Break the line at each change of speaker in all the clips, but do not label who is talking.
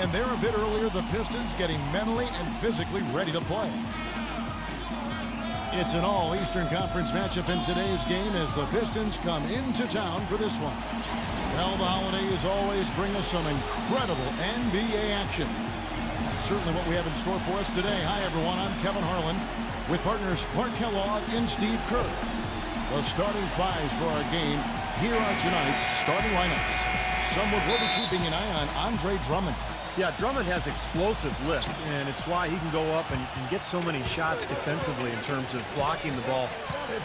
And there a bit earlier, the Pistons getting mentally and physically ready to play. It's an all-Eastern Conference matchup in today's game as the Pistons come into town for this one. Well, the holidays always bring us some incredible NBA action. That's certainly what we have in store for us today. Hi, everyone. I'm Kevin Harlan with partners Clark Kellogg and Steve Kerr. The starting fives for our game. Here are tonight's starting lineups. Someone will be keeping an eye on Andre Drummond.
Yeah, Drummond has explosive lift, and it's why he can go up and get so many shots defensively in terms of blocking the ball.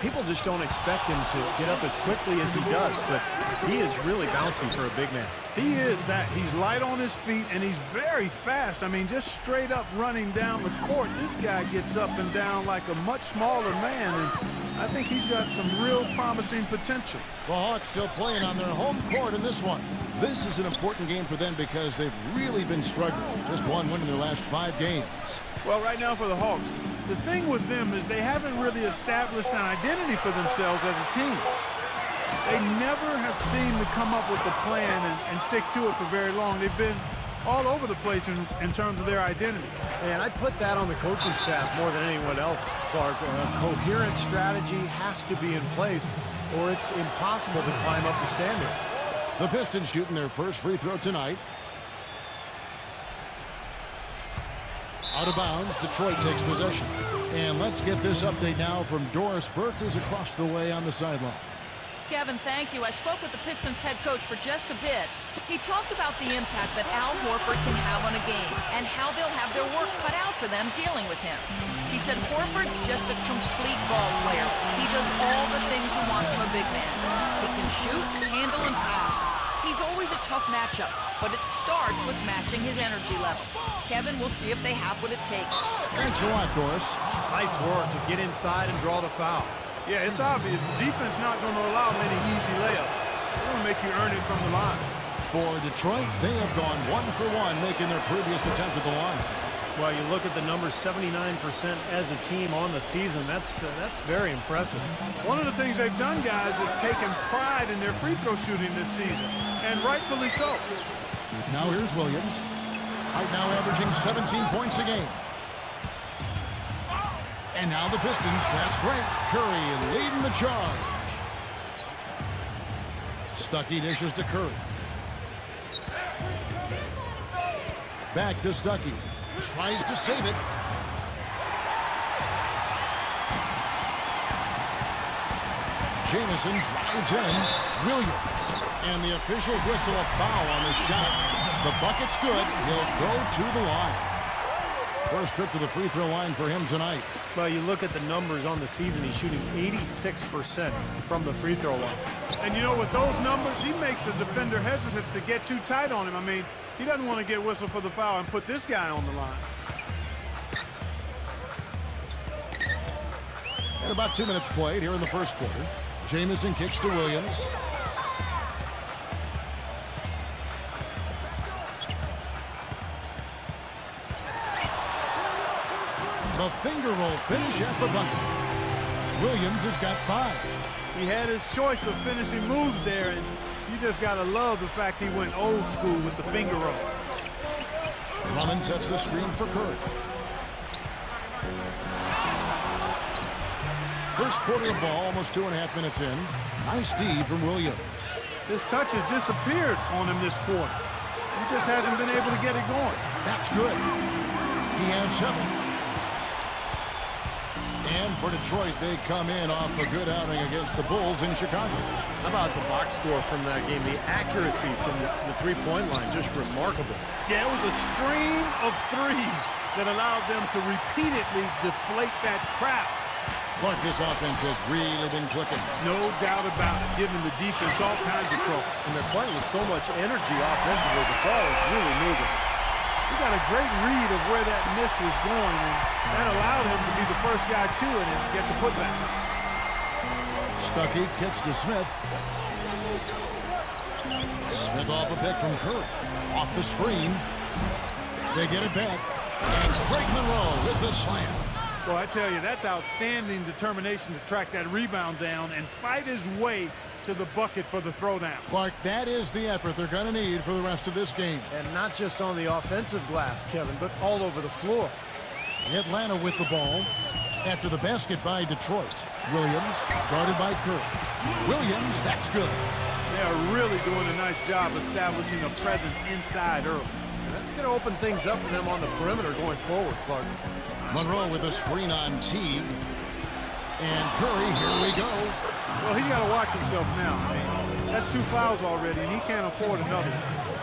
People just don't expect him to get up as quickly as he does, but he is really bouncy for a big man.
He is that. He's light on his feet, and he's very fast. I mean, just straight up running down the court. This guy gets up and down like a much smaller man, and I think he's got some real promising potential.
The Hawks still playing on their home court in this one. This is an important game for them because they've really been struggling. Just one win in their last 5 games.
Well, right now for the Hawks, the thing with them is they haven't really established an identity for themselves as a team. They never have seemed to come up with a plan and stick to it for very long. They've been all over the place in terms of their identity.
And I put that on the coaching staff more than anyone else, Clark. A coherent strategy has to be in place, or it's impossible to climb up the standings.
The Pistons shooting their first free throw tonight. Out of bounds, Detroit takes possession. And let's get this update now from Doris Burke, who's across the way on the sideline.
Kevin, thank you. I spoke with the Pistons head coach for just a bit. He talked about the impact that Al Horford can have on a game and how they'll have their work cut out for them dealing with him. He said Horford's just a complete ball player. He does all the things you want from a big man. He can shoot, handle, and pass. He's always a tough matchup, but it starts with matching his energy level. Kevin, we'll see if they have what it takes.
Thanks a lot, Doris.
Nice work to get inside and draw the foul.
Yeah, it's obvious. The defense not going to allow many easy layups. They're going to make you earn it from the line.
For Detroit, they have gone 1 for 1, making their previous attempt at the line.
Well, you look at the numbers, 79% as a team on the season. That's very impressive.
One of the things they've done, guys, is taken pride in their free throw shooting this season, and rightfully so.
Now here's Williams. Right now averaging 17 points a game. And now the Pistons fast break. Curry leading the charge. Stuckey dishes to Curry. Back to Stuckey. Tries to save it. Jamison drives in. Williams. And the officials whistle a foul on the shot. The bucket's good. He'll go to the line. First trip to the free throw line for him tonight.
Well, you look at the numbers on the season, he's shooting 86% from the free throw line.
And you know, with those numbers, he makes a defender hesitant to get too tight on him. I mean, he doesn't want to get whistled for the foul and put this guy on the line.
And about 2 minutes played here in the first quarter. Jamison kicks to Williams. The finger roll finish at the bucket. Williams has got 5.
He had his choice of finishing moves there, and you just got to love the fact he went old school with the finger roll.
Drummond sets the screen for Curry. First quarter of ball, almost 2.5 minutes in. Nice D from Williams.
This touch has disappeared on him this quarter. He just hasn't been able to get it going.
That's good. He has 7. And for Detroit, they come in off a good outing against the Bulls in Chicago.
How about the box score from that game? The accuracy from the three-point line, just remarkable.
Yeah, it was a stream of threes that allowed them to repeatedly deflate that crowd.
Clark, this offense has really been clicking.
No doubt about it, giving the defense all kinds of trouble.
And they're playing with so much energy offensively. The ball is really moving.
He got a great read of where that miss was going, and that allowed him to be the first guy to it and get the putback.
Stuckey kicks to Smith. Smith off a pick from Curry. Off the screen. They get it back. And Craig Monroe with the slam.
Well, I tell you, that's outstanding determination to track that rebound down and fight his way to the bucket for the throwdown.
Clark, that is the effort they're going to need for the rest of this game.
And not just on the offensive glass, Kevin, but all over the floor.
Atlanta with the ball after the basket by Detroit. Williams guarded by Curry. Williams, that's good.
They are really doing a nice job establishing a presence inside early.
And that's going to open things up for them on the perimeter going forward, Clark.
Monroe with a screen on Teague. And Curry, here we go.
Well, he's got to watch himself now. That's 2 fouls already, and he can't afford another.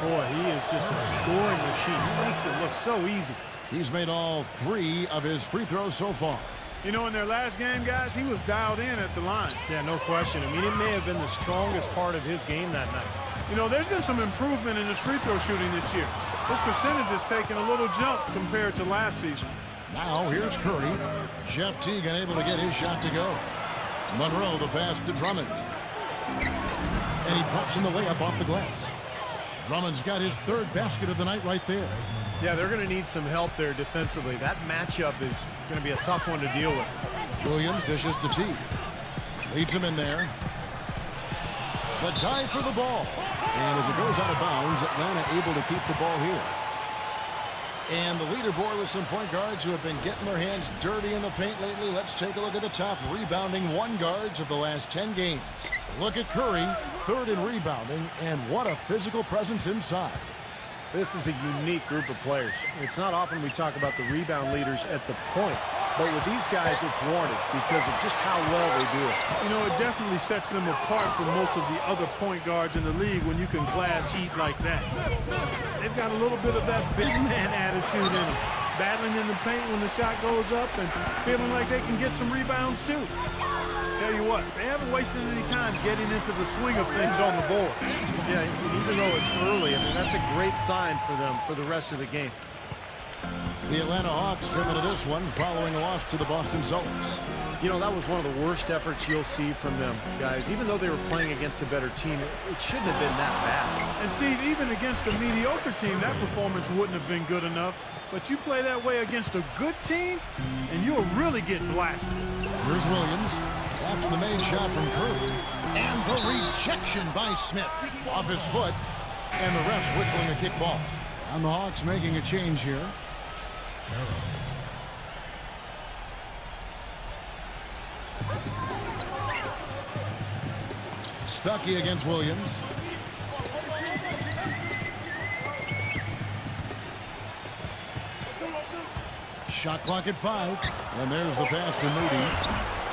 Boy, he is just a scoring machine. He makes it look so easy.
He's made all 3 of his free throws so far.
You know, in their last game, guys, he was dialed in at the line.
Yeah, no question. I mean, it may have been the strongest part of his game that night.
You know, there's been some improvement in his free throw shooting this year. His percentage has taken a little jump compared to last season.
Now here's Curry. Jeff Teague unable to get his shot to go. Monroe the pass to Drummond. And he drops in the layup off the glass. Drummond's got his 3rd basket of the night right there.
Yeah, they're going to need some help there defensively. That matchup is going to be a tough one to deal with.
Williams dishes to Teague. Leads him in there. The dive for the ball. And as it goes out of bounds, Atlanta able to keep the ball here. And the leaderboard with some point guards who have been getting their hands dirty in the paint lately. Let's take a look at the top rebounding 1 guards of the last 10 games. Look at Curry, 3rd in rebounding, and what a physical presence inside.
This is a unique group of players. It's not often we talk about the rebound leaders at the point, but with these guys, it's warranted because of just how well they do it.
You know, it definitely sets them apart from most of the other point guards in the league when you can glass eat like that. They've got a little bit of that big man attitude in them, battling in the paint when the shot goes up and feeling like they can get some rebounds too. Tell you what, they haven't wasted any time getting into the swing of things on the board.
Yeah, even though it's early, I mean, that's a great sign for them for the rest of the game.
The Atlanta Hawks come into this one following a loss to the Boston Celtics.
You know, that was one of the worst efforts you'll see from them, guys. Even though they were playing against a better team, it shouldn't have been that bad.
And, Steve, even against a mediocre team, that performance wouldn't have been good enough. But you play that way against a good team, and you'll really get blasted.
Here's Williams after the made shot from Curry. And the rejection by Smith off his foot. And the refs whistling a kickball. And the Hawks making a change here. Stuckey against Williams. Shot clock at 5. And there's the pass to Moody.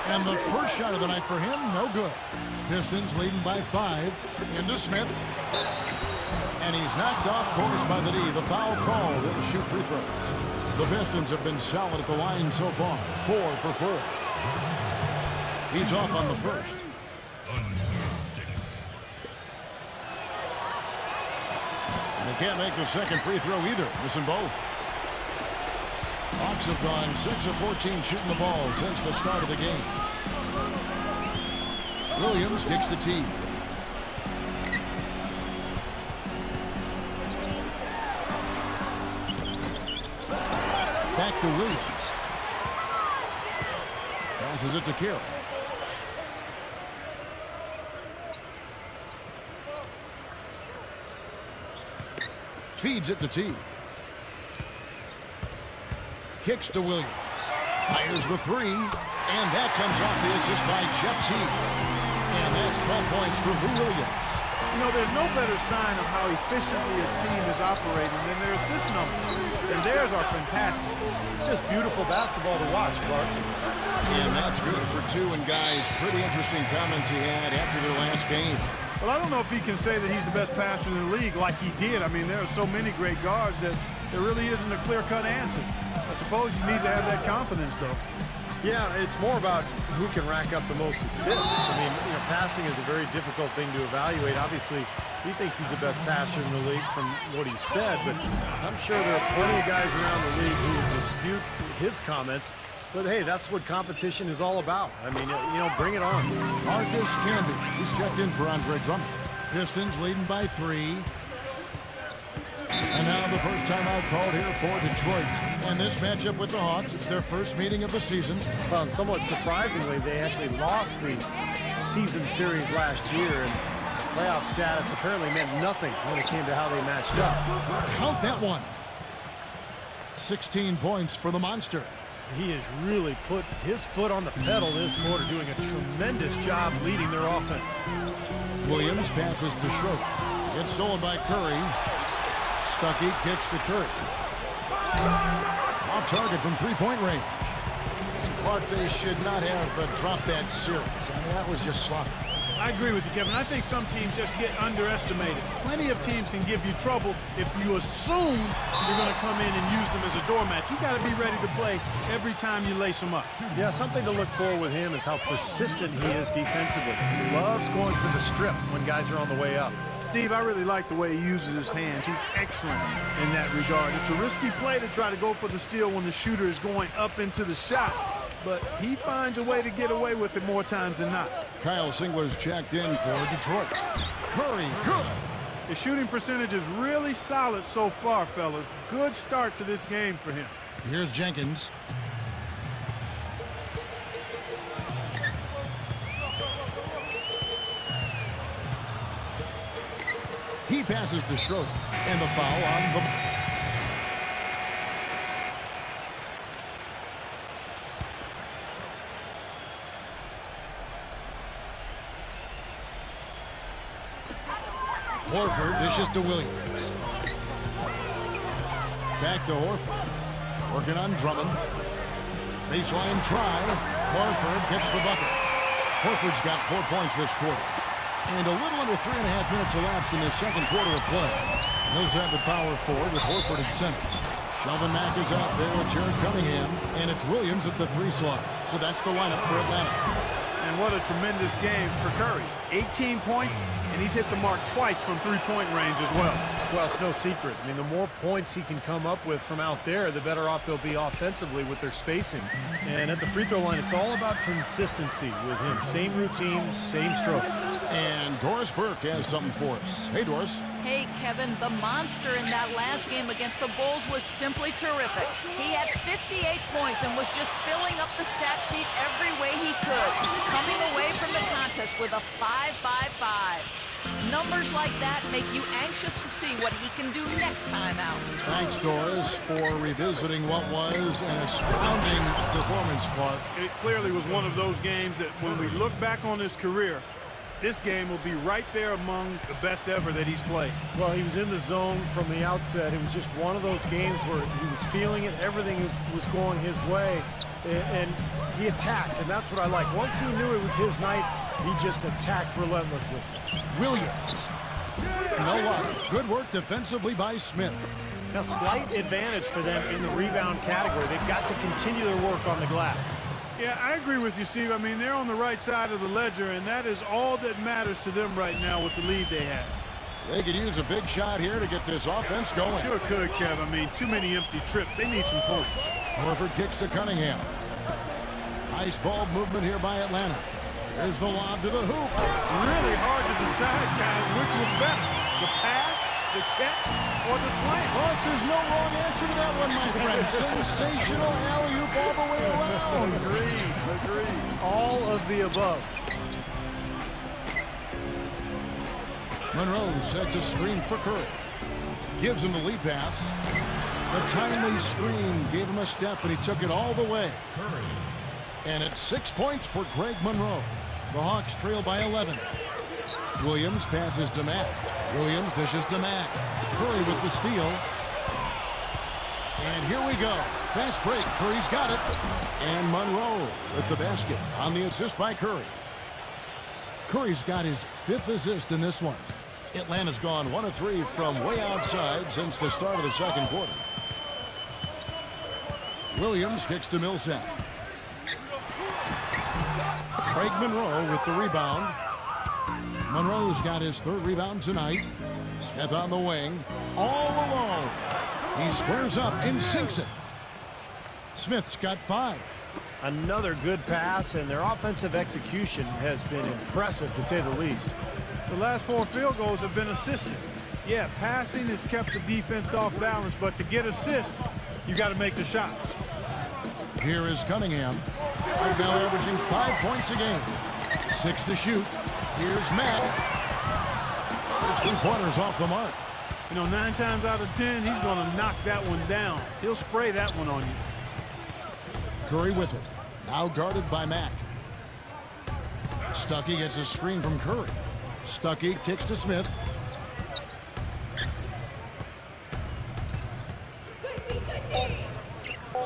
And the first shot of the night for him, no good. Pistons leading by 5. Into Smith. And he's knocked off course by the D. The foul called. He'll shoot free throws. The Pistons have been solid at the line so far. 4 for 4. He's off on the first. And they can't make the second free throw either. Missing both. Hawks have gone 6 of 14 shooting the ball since the start of the game. Williams kicks to Teague. Back to Williams. Passes it to Carroll. Feeds it to Teague. Kicks to Williams. Fires the 3. And that comes off the assist by Jeff Teague. And that's 12 points for Lou Williams.
You know, there's no better sign of how efficiently a team is operating than their assist numbers. And theirs are fantastic.
It's just beautiful basketball to watch, Clark.
And that's good for 2. And guys, pretty interesting comments he had after their last game.
Well, I don't know if he can say that he's the best passer in the league like he did. I mean, there are so many great guards that there really isn't a clear-cut answer. I suppose you need to have that confidence, though.
Yeah, it's more about who can rack up the most assists. I mean, you know, passing is a very difficult thing to evaluate. Obviously, he thinks he's the best passer in the league from what he said, but I'm sure there are plenty of guys around the league who would dispute his comments. But, hey, that's what competition is all about. I mean, you know, bring it on.
Marcus Camby. He's checked in for Andre Drummond. Pistons leading by 3. And now the first timeout called here for Detroit. And this matchup with the Hawks, it's their first meeting of the season.
Well, and somewhat surprisingly, they actually lost the season series last year, and playoff status apparently meant nothing when it came to how they matched up.
Count that one. 16 points for the Monster.
He has really put his foot on the pedal this quarter, doing a tremendous job leading their offense.
Williams passes to Schroeder. Gets stolen by Curry. Stuckey kicks to Curry. Off target from three-point range. And Clark, they should not have dropped that series. I mean, that was just sloppy.
I agree with you, Kevin. I think some teams just get underestimated. Plenty of teams can give you trouble if you assume you're going to come in and use them as a doormat. You got to be ready to play every time you lace them up.
Yeah, something to look for with him is how persistent he is defensively. He loves going for the strip when guys are on the way up.
Steve, I really like the way he uses his hands. He's excellent in that regard. It's a risky play to try to go for the steal when the shooter is going up into the shot, but he finds a way to get away with it more times than not.
Kyle Singler's checked in for Detroit. Curry, good.
The shooting percentage is really solid so far, fellas. Good start to this game for him.
Here's Jenkins. He passes to Schroeder. And the foul on the... Horford dishes to Williams. Back to Horford. Working on Drummond. Baseline try. Horford gets the bucket. Horford's got 4 points this quarter. And a little under 3.5 minutes elapsed in the second quarter of play. Those have the power forward with Horford at center. Shelvin Mack is out there with Jared Cunningham. And it's Williams at the 3 slot. So that's the lineup for Atlanta.
And what a tremendous game for Curry. 18 points, and he's hit the mark twice from three-point range as well.
Well, it's no secret. I mean, the more points he can come up with from out there, the better off they'll be offensively with their spacing. And at the free throw line, it's all about consistency with him. Same routine, same stroke.
And Doris Burke has something for us. Hey, Doris.
Hey, Kevin, the Monster in that last game against the Bulls was simply terrific. He had 58 points and was just filling up the stat sheet every way he could, coming away from the contest with a 5-by-5. Numbers like that make you anxious to see what he can do next time out.
Thanks, Doris, for revisiting what was an astounding performance, Clark.
It clearly was one of those games that when we look back on his career, this game will be right there among the best ever that he's played.
Well, he was in the zone from the outset. It was just one of those games where he was feeling it. Everything was going his way, and he attacked, and that's what I like. Once he knew it was his night, he just attacked relentlessly.
Williams. No luck. Good work defensively by Smith.
Now, slight advantage for them in the rebound category. They've got to continue their work on the glass.
Yeah, I agree with you, Steve. I mean, they're on the right side of the ledger, and that is all that matters to them right now with the lead they have.
They could use a big shot here to get this offense going.
Sure could, Kev. I mean, too many empty trips. They need some points.
Horford kicks to Cunningham. Nice ball movement here by Atlanta. There's the lob to the hoop.
Really hard to decide, guys, which was better, the pass, the catch, or the slam.
Clark, there's no wrong answer to that one, my friend. Sensational alley-oop all the way around.
Agreed.
All of the above.
Monroe sets a screen for Curry. Gives him the lead pass. The timely screen gave him a step, and he took it all the way. And it's 6 points for Greg Monroe. The Hawks trail by 11. Williams passes to Mack. Williams dishes to Mack. Curry with the steal. And here we go. Fast break. Curry's got it. And Monroe with the basket on the assist by Curry. Curry's got his 5th assist in this one. Atlanta's gone 1 of 3 from way outside since the start of the second quarter. Williams kicks to Millsap. Craig Monroe with the rebound. Monroe's got his 3rd rebound tonight. Smith on the wing. All alone. He squares up and sinks it. Smith's got 5.
Another good pass, and their offensive execution has been impressive, to say the least.
The last 4 field goals have been assisted. Yeah, passing has kept the defense off balance, but to get assists, You got to make the shots.
Here is Cunningham. Right now averaging 5 points a game. 6 to shoot. Here's Matt. His three-pointers off the mark.
You know, 9 times out of 10, he's going to knock that one down. He'll spray that one on you.
Curry with it. Now guarded by Mack. Stuckey gets a screen from Curry. Stuckey kicks to Smith.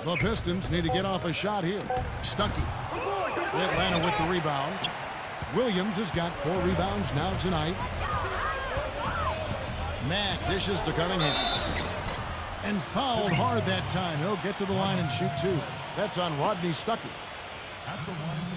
The Pistons need to get off a shot here. Stuckey. Atlanta with the rebound. Williams has got 4 rebounds now tonight. Mack dishes to Cunningham. And fouled hard that time. He'll get to the line and shoot 2. That's on Rodney Stuckey.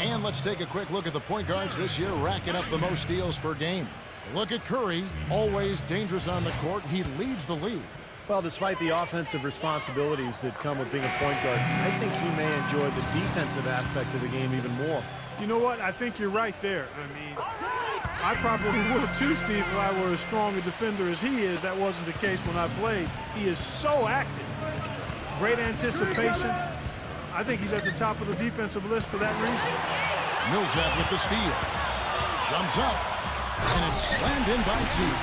And let's take a quick look at the point guards this year, racking up the most steals per game. Look at Curry, always dangerous on the court. He leads the league.
Well, despite the offensive responsibilities that come with being a point guard, I think he may enjoy the defensive aspect of the game even more.
You know what? I think you're right there. I mean, I probably would too, Steve, if I were as strong a defender as he is. That wasn't the case when I played. He is so active. Great anticipation. I think he's at the top of the defensive list for that reason.
Millsap with the steal. Jumps up. And it's slammed in by Teague.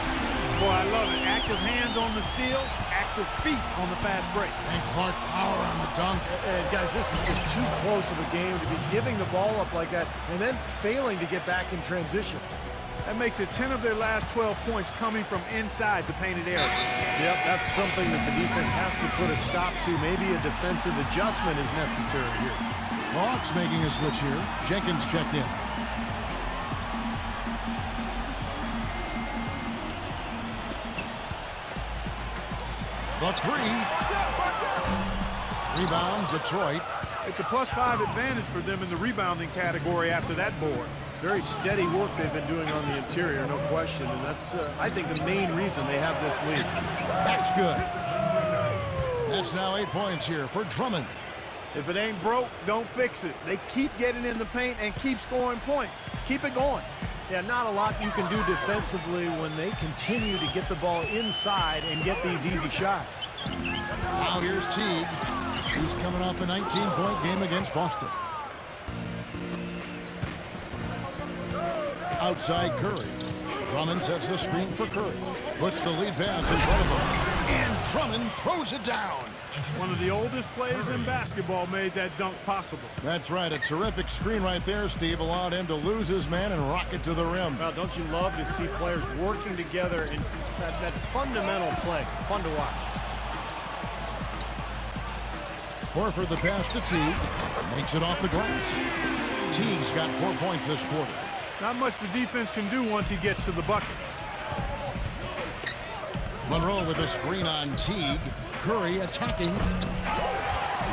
Boy, I love it. Active hands on the steal, active feet on the fast break.
And Clark power on the dunk.
And guys, this is just too close of a game to be giving the ball up like that and then failing to get back in transition.
That makes it 10 of their last 12 points coming from inside the painted area.
Yep, that's something that the defense has to put a stop to. Maybe a defensive adjustment is necessary here.
Hawks making a switch here. Jenkins checked in. The 3. Rebound, Detroit.
It's a +5 advantage for them in the rebounding category after that board.
Very steady work they've been doing on the interior, no question. And that's, I think, the main reason they have this lead.
That's good. That's now 8 points here for Drummond.
If it ain't broke, don't fix it. They keep getting in the paint and keep scoring points. Keep it going.
Yeah, not a lot you can do defensively when they continue to get the ball inside and get these easy shots.
Now here's Teague. He's coming off a 19-point game against Boston. Outside Curry. Drummond sets the screen for Curry. Puts the lead pass in front of him. And Drummond throws it down.
One of the oldest players in basketball made that dunk possible.
That's right. A terrific screen right there, Steve. Allowed him to lose his man and rock it to the rim.
Well, don't you love to see players working together in that fundamental play? Fun to watch.
Horford the pass to Teague. Makes it off the glass. Teague's got 4 points this quarter.
Not much the defense can do once he gets to the bucket.
Monroe with a screen on Teague. Curry attacking.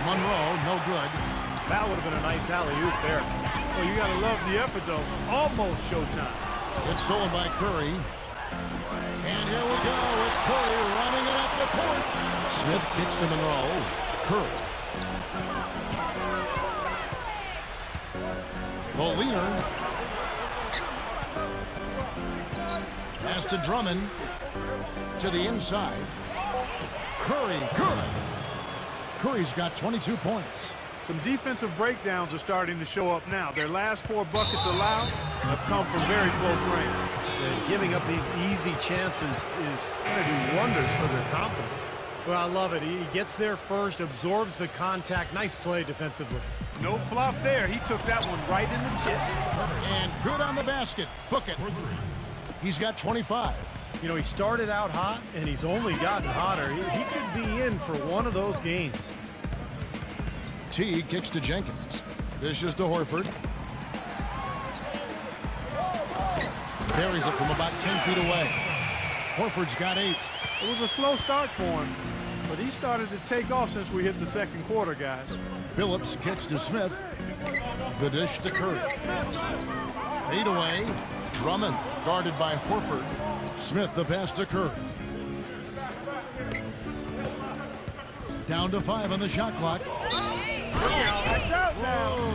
Monroe, no good.
That would have been a nice alley-oop there.
Well, you got to love the effort, though. Almost showtime.
It's stolen by Curry. And here we go with Curry running it up the court. Smith kicks to Monroe. Curry. The leader. Pass to Drummond. To the inside. Curry, good. Curry's got 22 points.
Some defensive breakdowns are starting to show up now. Their last 4 buckets allowed have come from very close range.
And giving up these easy chances is going to do wonders for their confidence. Well, I love it. He gets there first, absorbs the contact. Nice play defensively.
No flop there. He took that one right in the chest.
And good on the basket. Book it. He's got 25.
You know, he started out hot, and he's only gotten hotter. He could be in for one of those games.
Teague kicks to Jenkins. Dishes to Horford. Buries it from about 10 feet away. Horford's got 8.
It was a slow start for him, but he started to take off since we hit the second quarter, guys.
Phillips kicks to Smith. The dish to Curry. Fade away. Drummond guarded by Horford. Smith the pass to Curry. Down to 5 on the shot clock.
Watch out now.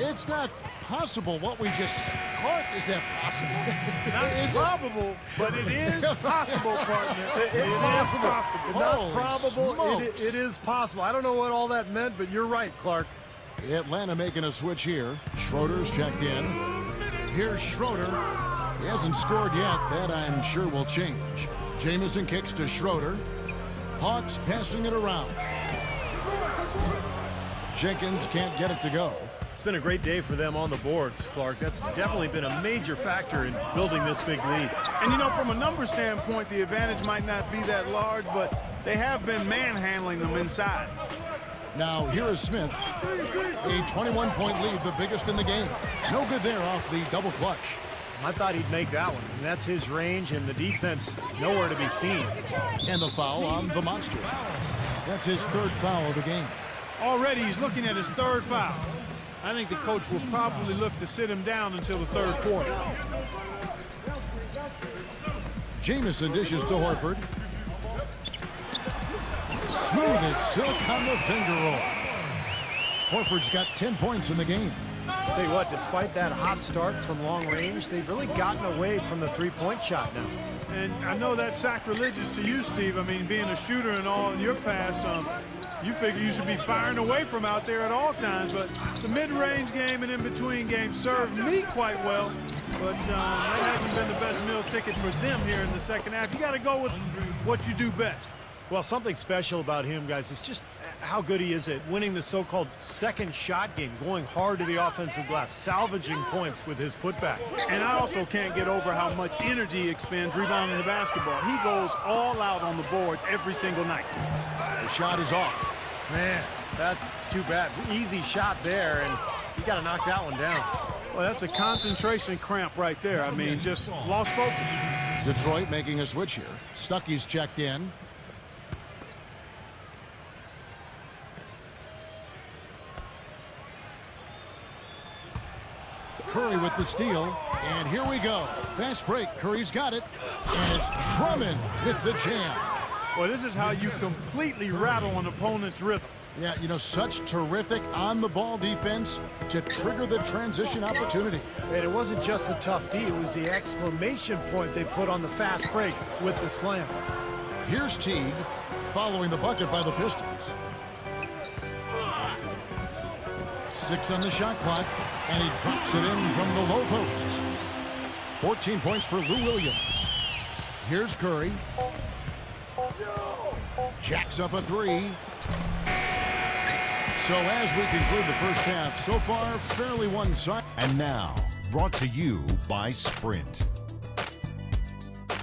It's not possible what we just... Clark, is that possible?
Not probable, but it is possible, partner.
It's possible. Not
Holy
probable.
smokes.
It is possible. I don't know what all that meant, but you're right, Clark.
Atlanta making a switch here. Schroeder's checked in. Here's Schroeder. He hasn't scored yet. That, I'm sure, will change. Jamison kicks to Schroeder. Hawks passing it around. Jenkins can't get it to go.
It's been a great day for them on the boards, Clark. That's definitely been a major factor in building this big lead.
And, you know, from a number standpoint, the advantage might not be that large, but they have been manhandling them inside.
Now, here is Smith. A 21-point lead, the biggest in the game. No good there off the double clutch.
I thought he'd make that one. And that's his range, and the defense nowhere to be seen.
And the foul on the monster. That's his third foul of the game.
Already he's looking at his third foul. I think the coach will probably look to sit him down until the third quarter.
Jamison dishes to Horford. Smooth as silk on the finger roll. Horford's got 10 points in the game.
Tell you what, despite that hot start from long range, they've really gotten away from the three-point shot now.
And I know that's sacrilegious to you, Steve. I mean, being a shooter and all in your pass, you figure you should be firing away from out there at all times. But it's a mid-range game and in-between game served me quite well. But that hasn't been the best meal ticket for them here in the second half. You got to go with what you do best.
Well, something special about him, guys, is just how good he is at winning the so-called second shot game, going hard to the offensive glass, salvaging points with his putbacks.
And I also can't get over how much energy he expends rebounding the basketball. He goes all out on the boards every single night.
The shot is off.
Man, that's too bad. Easy shot there, and you got to knock that one down.
Well, that's a concentration cramp right there. I mean, just lost focus.
Detroit making a switch here. Stuckey's checked in. Curry with the steal, and here we go. Fast break, Curry's got it, and it's Drummond with the jam.
Well, this is how you completely rattle an opponent's rhythm.
Yeah, you know, such terrific on-the-ball defense to trigger the transition opportunity.
And it wasn't just the tough D, it was the exclamation point they put on the fast break with the slam.
Here's Teague following the bucket by the Pistons. 6 on the shot clock, and he drops it in from the low post. 14 points for Lou Williams. Here's Curry. Jacks up a 3. So as we conclude the first half, so far fairly one-sided.
And now, brought to you by Sprint.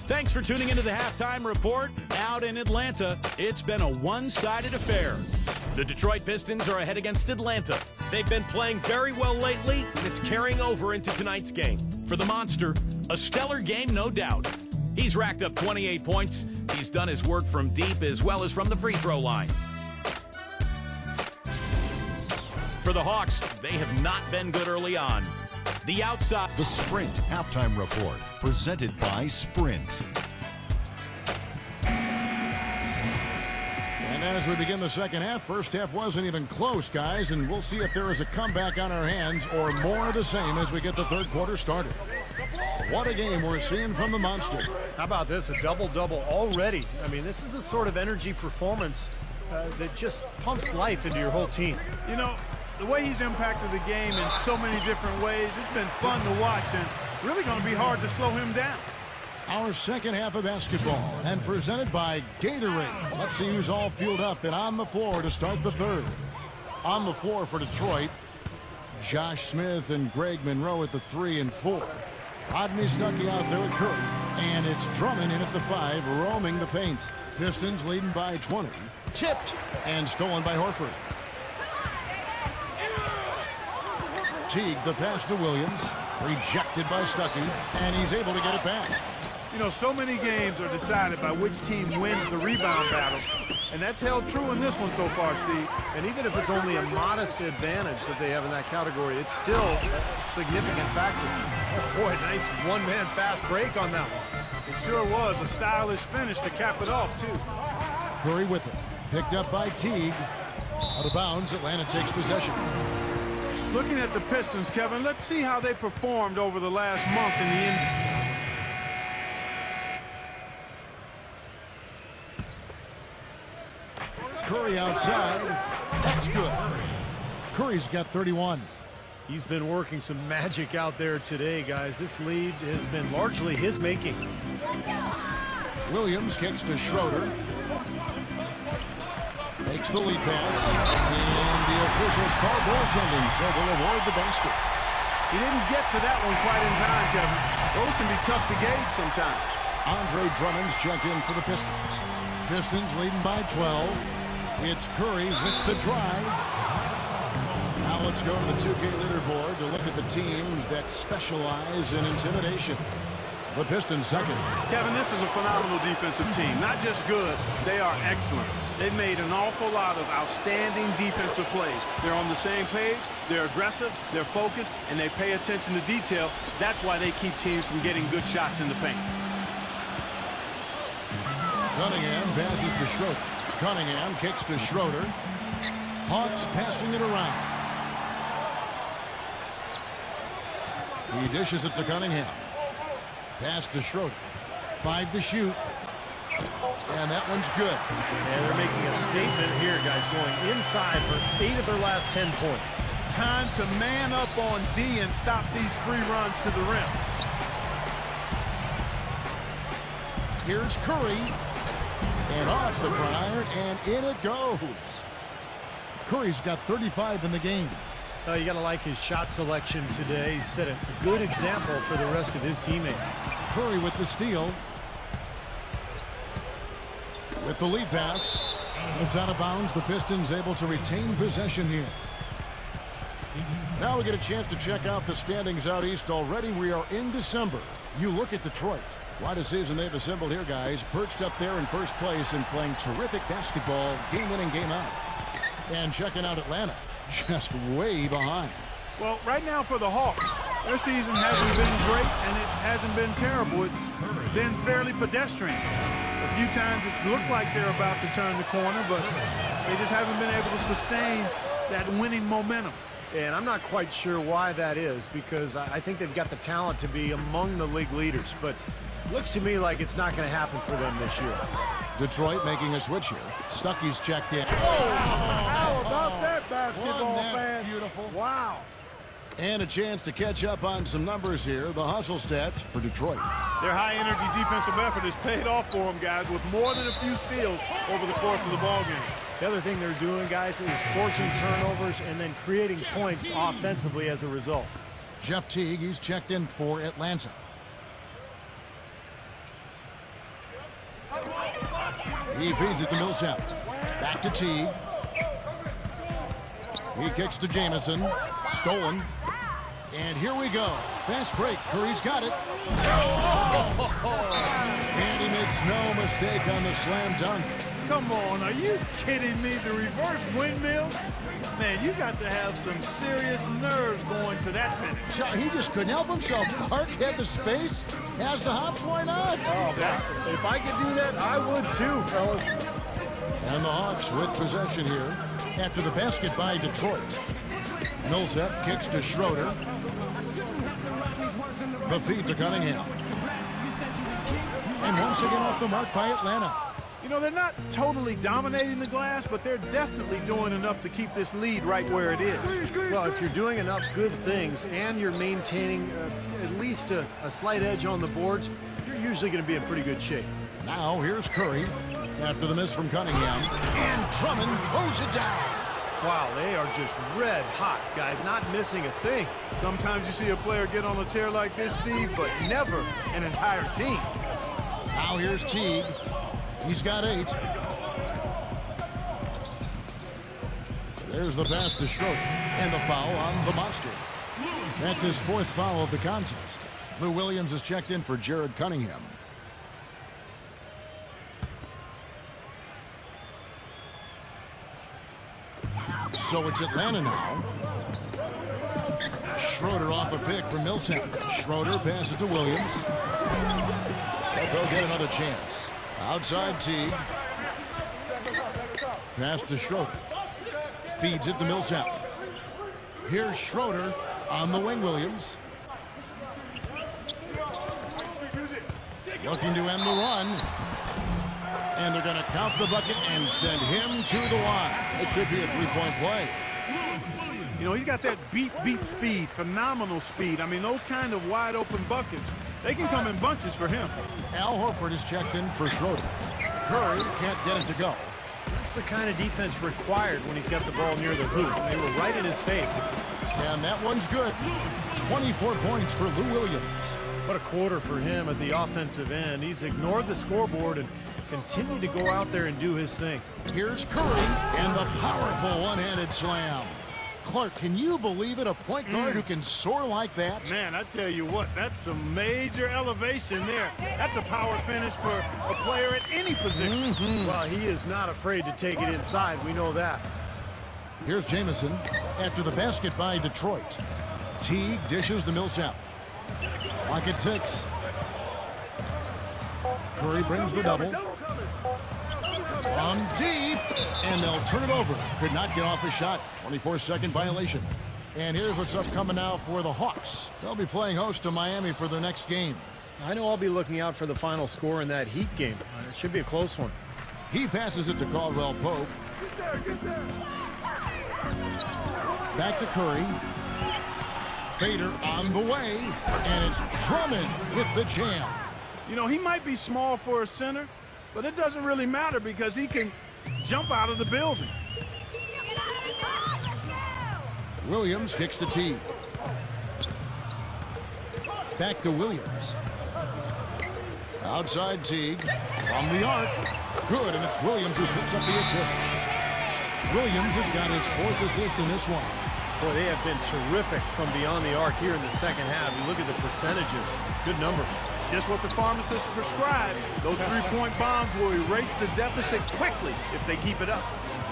Thanks for tuning into the Halftime Report. Out in Atlanta, it's been a one-sided affair. The Detroit Pistons are ahead against Atlanta. They've been playing very well lately, and it's carrying over into tonight's game. For the Monster, a stellar game, no doubt. He's racked up 28 points. He's done his work from deep as well as from the free throw line. For the Hawks, they have not been good early on. The outside.
The Sprint Halftime Report, presented by Sprint.
And as we begin the second half, first half wasn't even close, guys, and we'll see if there is a comeback on our hands or more of the same as we get the third quarter started. What a game we're seeing from the Monster.
How about this, a double-double already? I mean, this is a sort of energy performance that just pumps life into your whole team.
You know, the way he's impacted the game in so many different ways, it's been fun to watch and really going to be hard to slow him down.
Our second half of basketball, and presented by Gatorade. Let's see who's all fueled up and on the floor to start the third. On the floor for Detroit, Josh Smith and Greg Monroe at the 3 and 4. Rodney Stuckey out there with Curry, and it's Drummond in at the 5, roaming the paint. Pistons leading by 20. Tipped and stolen by Horford. Teague, the pass to Williams, rejected by Stuckey, and he's able to get it back.
You know, so many games are decided by which team wins the rebound battle, and that's held true in this one so far, Steve.
And even if it's only a modest advantage that they have in that category, it's still a significant factor. Oh, boy, nice one-man fast break on that one.
It sure was a stylish finish to cap it off, too.
Curry with it. Picked up by Teague. Out of bounds, Atlanta takes possession.
Looking at the Pistons, Kevin, let's see how they performed over the last month in the NBA.
Curry outside. That's good. Curry's got 31.
He's been working some magic out there today, guys. This lead has been largely his making.
Williams kicks to Schroeder. Makes the lead pass. And the officials call goaltending, so they'll award the basket.
He didn't get to that one quite in time, Kevin. Those can be tough to gauge sometimes.
Andre Drummond's checked in for the Pistons. Pistons leading by 12. It's Curry with the drive. Now let's go to the 2K leaderboard to look at the teams that specialize in intimidation. The Pistons second.
Kevin, this is a phenomenal defensive team. Not just good, they are excellent. They've made an awful lot of outstanding defensive plays. They're on the same page, they're aggressive, they're focused, and they pay attention to detail. That's why they keep teams from getting good shots in the paint.
Cunningham passes to Schroeder. Cunningham kicks to Schroeder. Hawks passing it around. He dishes it to Cunningham. Pass to Schroeder. 5 to shoot. And that one's good.
And they're making a statement here, guys, going inside for 8 of their last 10 points.
Time to man up on D and stop these free runs to the rim.
Here's Curry. And off the prior, and in it goes. Curry's got 35 in the game.
You got to like his shot selection today. He set a good example for the rest of his teammates.
Curry with the steal. With the lead pass. And it's out of bounds. The Pistons able to retain possession here. Now we get a chance to check out the standings out east. Already we are in December. You look at Detroit. What a season they've assembled here, guys. Perched up there in first place and playing terrific basketball game in and game out. And checking out Atlanta. Just way behind.
Well, right now for the Hawks, their season hasn't been great and it hasn't been terrible. It's been fairly pedestrian. A few times it's looked like they're about to turn the corner, but they just haven't been able to sustain that winning momentum.
And I'm not quite sure why that is, because I think they've got the talent to be among the league leaders, but it looks to me like it's not going to happen for them this year.
Detroit making a switch here. Stuckey's checked in.
How about that basketball,
Wasn't that
man?
beautiful?
Wow.
And a chance to catch up on some numbers here. The hustle stats for Detroit.
Their high-energy defensive effort has paid off for them, guys, with more than a few steals over the course of the ballgame.
The other thing they're doing, guys, is forcing turnovers and then creating points offensively as a result.
Jeff Teague, he's checked in for Atlanta. He feeds it to Millsap. Back to Teague. He kicks to Jamison. Stolen. And here we go. Fast break. Curry's got it. And he makes no mistake on the slam dunk.
Come on, are you kidding me? The reverse windmill? Man, you got to have some serious nerves going to that finish.
He just couldn't help himself. Clark had the space, has the hops, why not?
Oh, if I could do that, I would too, fellas.
And the Hawks with possession here after the basket by Detroit. Millsap kicks to Schroeder. The feed to Cunningham. And once again off the mark by Atlanta.
You know, they're not totally dominating the glass, but they're definitely doing enough to keep this lead right where it is.
Well, if you're doing enough good things and you're maintaining at least a slight edge on the boards, you're usually going to be in pretty good shape.
Now here's Curry after the miss from Cunningham. And Drummond throws it down.
Wow, they are just red hot, guys, not missing a thing.
Sometimes you see a player get on a tear like this, Steve, but never an entire team.
Now here's Teague. He's got 8. There's the pass to Schroeder. And the foul on the monster. That's his 4th foul of the contest. Lou Williams is checked in for Jared Cunningham. So it's Atlanta now. Schroeder off a pick from Millsap. Schroeder passes to Williams. They'll get another chance. Outside Teague. Pass to Schroeder. Feeds it to Millsap. Here's Schroeder on the wing, Williams. Looking to end the run. And they're going to count the bucket and send him to the line. It could be a three-point play.
You know, he's got that beat speed, phenomenal speed. I mean, those kind of wide-open buckets, they can come in bunches for him.
Al Horford is checked in for Schroeder. Curry can't get it to go.
That's the kind of defense required when he's got the ball near the hoop. They were right in his face.
And that one's good. 24 points for Lou Williams.
What a quarter for him at the offensive end. He's ignored the scoreboard and continued to go out there and do his thing.
Here's Curry and the powerful one-handed slam. Clark, can you believe it? A point guard who can soar like that?
Man, I tell you what, that's some major elevation there. That's a power finish for a player at any position.
Well, he is not afraid to take it inside. We know that.
Here's Jamison after the basket by Detroit. Teague dishes to Millsap. Clock at 6. Curry brings the double. On deep, and they'll turn it over. Could not get off a shot. 24-second violation. And here's what's upcoming now for the Hawks. They'll be playing host to Miami for the next game.
I know I'll be looking out for the final score in that Heat game. It should be a close one.
He passes it to Caldwell Pope. Back to Curry. Fader on the way, and it's Drummond with the jam.
You know, he might be small for a center, but it doesn't really matter because he can jump out of the building.
Williams kicks to Teague. Back to Williams. Outside Teague from the arc. Good, and it's Williams who picks up the assist. Williams has got his 4th assist in this one.
Boy, they have been terrific from beyond the arc here in the second half. You look at the percentages. Good number.
Just what the pharmacist prescribed. Those three-point bombs will erase the deficit quickly if they keep it up.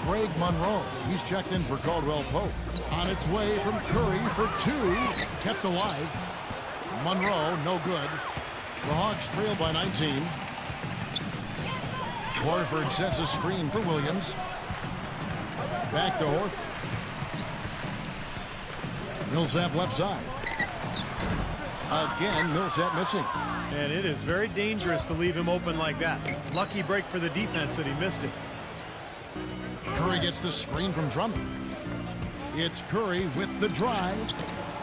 Greg Monroe, he's checked in for Caldwell Pope. On its way from Curry for 2. Kept alive. Monroe, no good. The Hawks trail by 19. Horford sets a screen for Williams. Back to Horford. Millsap left side. Again, Millsap missing.
And it is very dangerous to leave him open like that. Lucky break for the defense that he missed it.
Curry gets the screen from Drummond. It's Curry with the drive,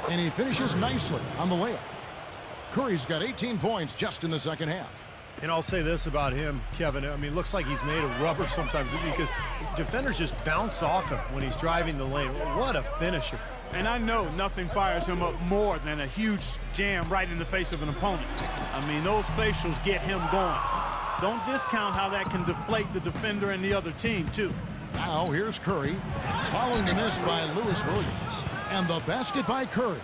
and he finishes nicely on the layup. Curry's got 18 points just in the second half.
And I'll say this about him, Kevin. I mean, it looks like he's made of rubber sometimes because defenders just bounce off him when he's driving the lane. What a finisher.
And I know nothing fires him up more than a huge jam right in the face of an opponent. I mean, those facials get him going. Don't discount how that can deflate the defender and the other team, too.
Now, here's Curry, following the miss by Lewis Williams. And the basket by Curry.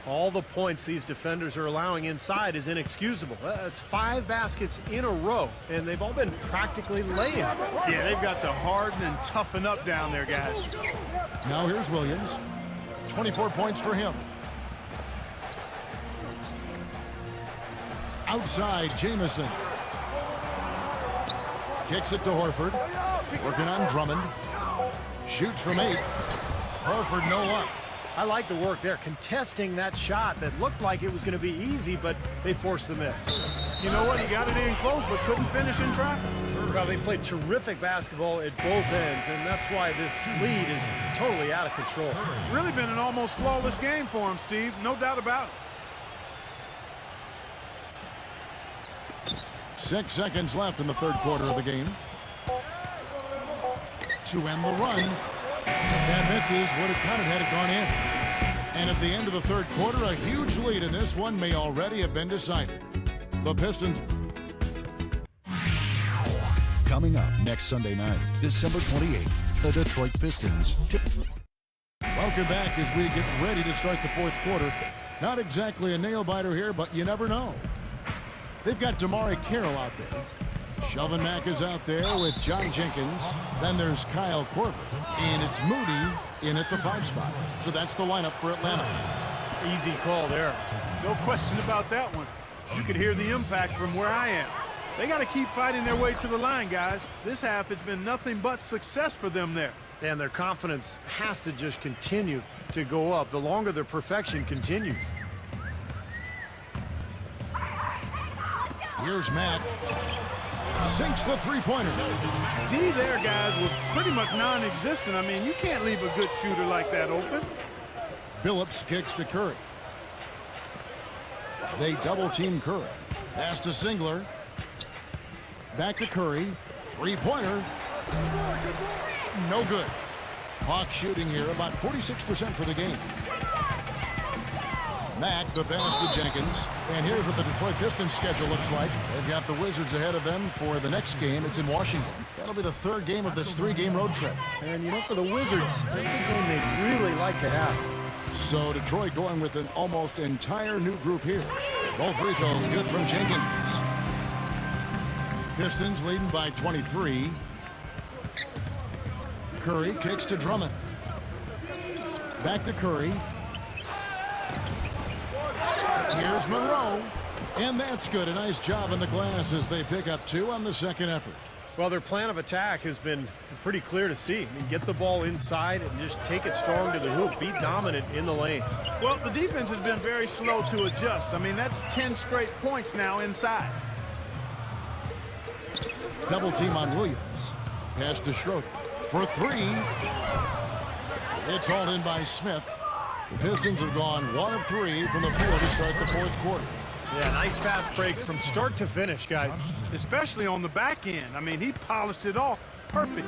All the points these defenders are allowing inside is inexcusable. That's 5 baskets in a row, and they've all been practically layups.
Yeah, they've got to harden and toughen up down there, guys.
Now here's Williams. 24 points for him. Outside, Jamison. Kicks it to Horford. Working on Drummond. Shoots from 8. Horford, no luck.
I like the work there, contesting that shot that looked like it was going to be easy, but they forced the miss.
You know what? He got it in close, but couldn't finish in traffic.
Well, they've played terrific basketball at both ends, and that's why this lead is totally out of control.
Really been an almost flawless game for him, Steve. No doubt about it.
6 seconds left in the third quarter of the game. To end the run. That misses would have counted had it gone in. And at the end of the third quarter, a huge lead in this one may already have been decided. The Pistons.
Coming up next Sunday night, December 28th, the Detroit Pistons.
Welcome back as we get ready to start the fourth quarter. Not exactly a nail-biter here, but you never know. They've got Damari Carroll out there. Shelvin Mack is out there with John Jenkins. Then there's Kyle Korver. And it's Moody in at the 5 spot. So that's the lineup for Atlanta.
Easy call there.
No question about that one. You could hear the impact from where I am. They got to keep fighting their way to the line, guys. This half, it's been nothing but success for them there.
And their confidence has to just continue to go up the longer their perfection continues.
Here's Matt. Sinks the three-pointer.
D there, guys, was pretty much non-existent. I mean, you can't leave a good shooter like that open.
Billups kicks to Curry. They double-team Curry. Pass to Singler. Back to Curry. Three-pointer. No good. Hawks shooting here about 46% for the game. Mack, the pass to Jenkins. And here's what the Detroit Pistons schedule looks like. They've got the Wizards ahead of them for the next game. It's in Washington. That'll be the third game of this three-game road trip.
And, you know, for the Wizards, that's a game they'd really like to have.
So Detroit going with an almost entire new group here. Both free throws good from Jenkins. Pistons leading by 23. Curry kicks to Drummond. Back to Curry. Here's Monroe. And that's good. A nice job in the glass as they pick up 2 on the second effort.
Well, their plan of attack has been pretty clear to see. I mean, get the ball inside and just take it strong to the hoop. Be dominant in the lane.
Well, the defense has been very slow to adjust. I mean, that's 10 straight points now inside.
Double team on Williams. Pass to Schroeder. For 3. It's hauled in by Smith. The Pistons have gone 1 of 3 from the field to start the fourth quarter.
Yeah, nice fast break from start to finish, guys.
Especially on the back end. I mean, he polished it off perfect.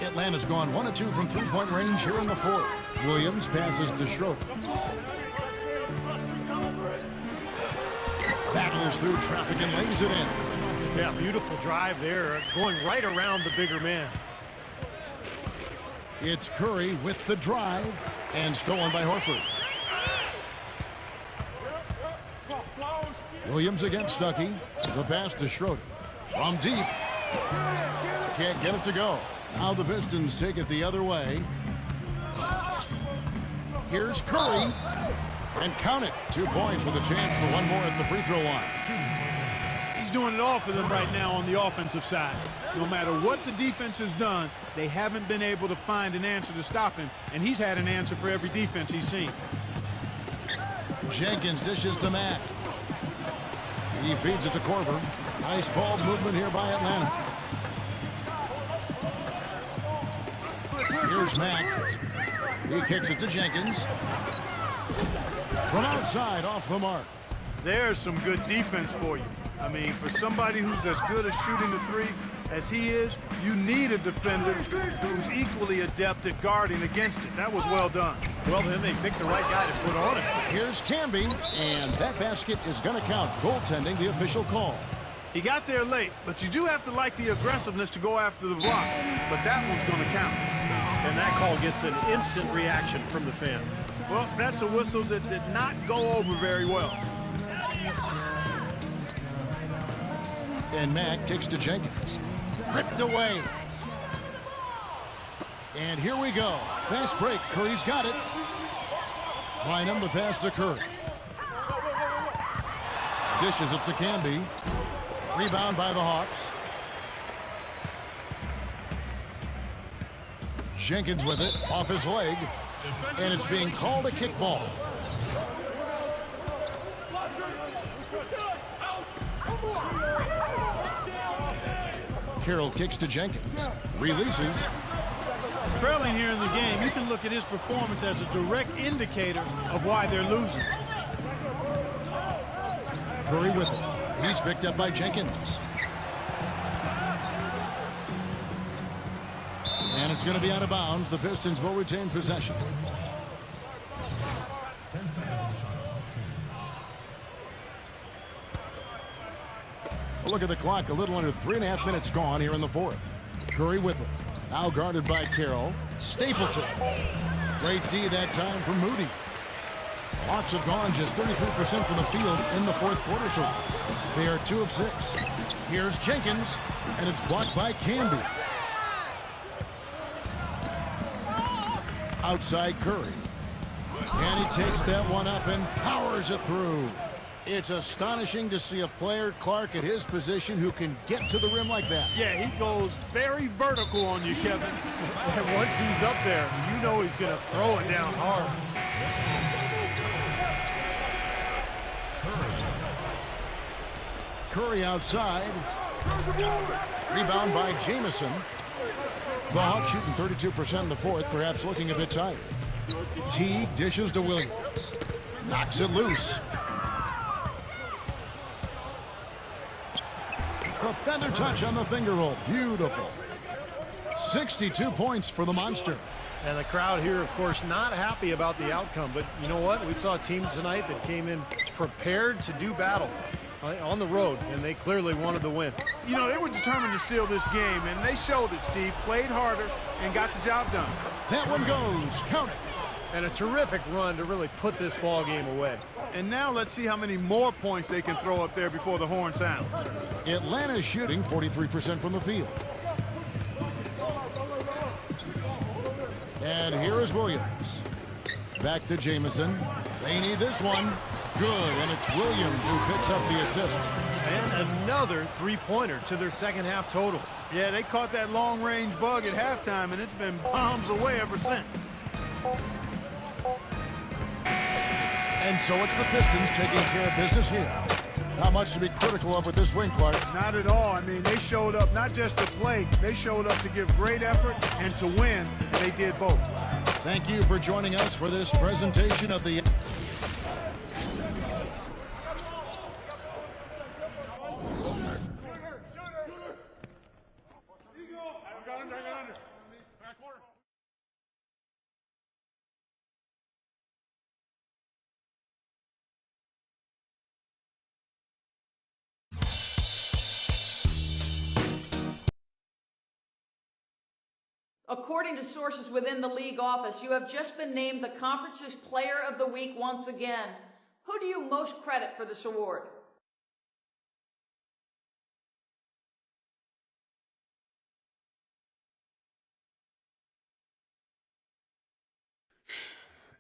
Atlanta's gone 1 of 2 from three-point range here in the fourth. Williams passes to Schroeder. Battles through traffic and lays it in.
Yeah, beautiful drive there, going right around the bigger man.
It's Curry with the drive and stolen by Horford. Williams against Stuckey. The pass to Schroeder. From deep. Can't get it to go. Now the Pistons take it the other way. Here's Curry. And count it. 2 points with a chance for one more at the free throw line.
He's doing it all for them right now on the offensive side. No matter what the defense has done, they haven't been able to find an answer to stop him, and he's had an answer for every defense he's seen.
Jenkins dishes to Mack. He feeds it to Korver. Nice ball movement here by Atlanta. Here's Mack. He kicks it to Jenkins. From outside, off the mark.
There's some good defense for you. I mean, for somebody who's as good at shooting the three as he is, you need a defender who's equally adept at guarding against it. That was well done.
Well, then they picked the right guy to put on it.
Here's Camby, and that basket is going to count. Goaltending, the official call.
He got there late, but you do have to like the aggressiveness to go after the block. But that one's going to count.
And that call gets an instant reaction from the fans.
Well, that's a whistle that did not go over very well.
And Mack kicks to Jenkins. Ripped away. And here we go. Fast break. Curry's got it. Bynum, the pass to Curry. Dishes it to Camby. Rebound by the Hawks. Jenkins with it. Off his leg. And it's being called a kickball. Carroll kicks to Jenkins. Releases.
Trailing here in the game, you can look at his performance as a direct indicator of why they're losing.
Curry with it. He's picked up by Jenkins. And it's going to be out of bounds. The Pistons will retain possession. Look at the clock. A little under 3.5 minutes gone here in the fourth. Curry with it. Now guarded by Carroll. Stapleton. Great D that time from Moody. Hawks have gone just 33% from the field in the fourth quarter so far. They are 2 of 6. Here's Jenkins, and it's blocked by Camby. Outside Curry. And he takes that one up and powers it through. It's astonishing to see a player, Clark, at his position who can get to the rim like that.
Yeah, he goes very vertical on you, Kevin.
And once he's up there, you know he's going to throw it down hard.
Curry outside. Rebound by Jamison. The Hawks shooting 32% in the fourth, perhaps looking a bit tired. T dishes to Williams. Knocks it loose. The feather touch on the finger roll. Beautiful. 62 points for the Monster.
And the crowd here, of course, not happy about the outcome. But you know what? We saw a team tonight that came in prepared to do battle on the road, and they clearly wanted the win.
You know, they were determined to steal this game, and they showed it, Steve. Played harder and got the job done.
That one goes. Count it.
And a terrific run to really put this ball game away.
And now let's see how many more points they can throw up there before the horn sounds.
Atlanta's shooting 43% from the field. And here is Williams. Back to Jamison. They need this one. Good, and it's Williams who picks up the assist.
And another three-pointer to their second half total.
Yeah, they caught that long-range bug at halftime, and it's been bombs away ever since.
And so it's the Pistons taking care of business here. Not much to be critical of with this win, Clark.
Not at all. I mean, they showed up not just to play. They showed up to give great effort and to win, and they did both.
Thank you for joining us for this presentation of the...
According to sources within the league office, you have just been named the conference's Player of the Week once again. Who do you most credit for this award?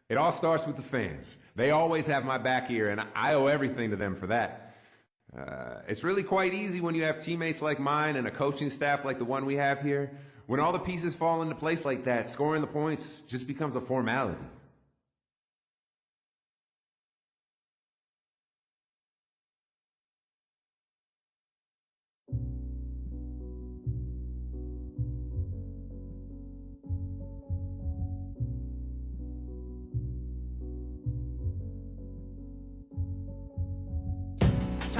It all starts with the fans. They always have my back here, and I owe everything to them for that. It's really quite easy when you have teammates like mine and a coaching staff like the one we have here. When all the pieces fall into place like that, scoring the points just becomes a formality.